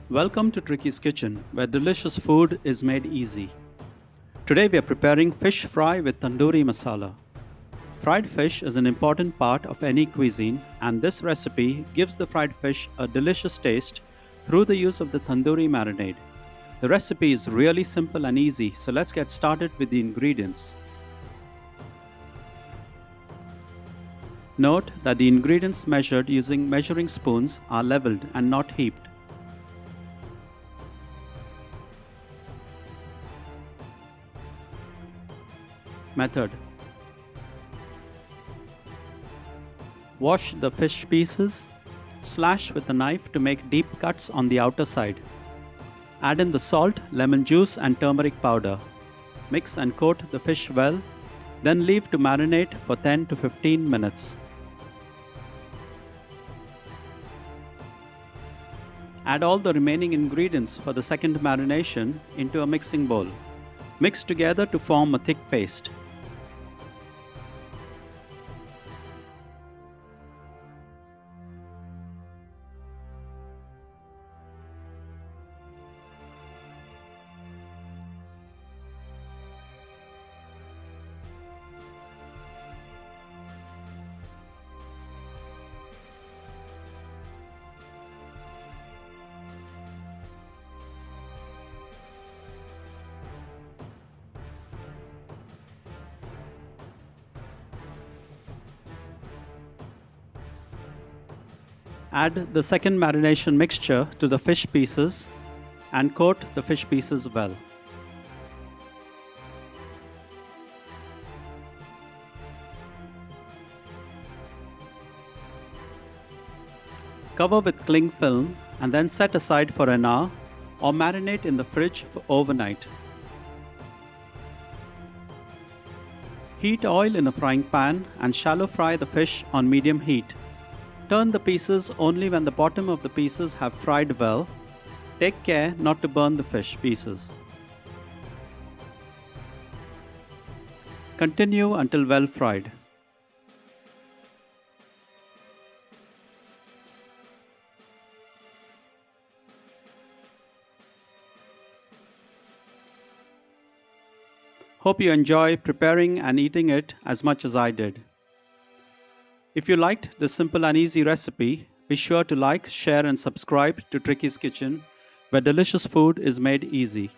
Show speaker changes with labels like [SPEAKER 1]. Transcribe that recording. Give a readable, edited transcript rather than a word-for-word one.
[SPEAKER 1] Welcome to Tricky's Kitchen, where delicious food is made easy. Today we are preparing fish fry with tandoori masala. Fried fish is an important part of any cuisine, and this recipe gives the fried fish a delicious taste through the use of the tandoori marinade. The recipe is really simple and easy, so let's get started with the ingredients. Note that the ingredients measured using measuring spoons are leveled and not heaped. Method: wash the fish pieces, slash with a knife to make deep cuts on the outer side. Add in the salt, lemon juice and turmeric powder. Mix and coat the fish well, then leave to marinate for 10 to 15 minutes. Add all the remaining ingredients for the second marination into a mixing bowl. Mix together to form a thick paste. Add the second marination mixture to the fish pieces and coat the fish pieces well. Cover with cling film and then set aside for an hour or marinate in the fridge for overnight. Heat oil in a frying pan and shallow fry the fish on medium heat. Turn the pieces only when the bottom of the pieces have fried well. Take care not to burn the fish pieces. Continue until well fried. Hope you enjoy preparing and eating it as much as I did. If you liked this simple and easy recipe, be sure to like, share and subscribe to Tricky's Kitchen, where delicious food is made easy.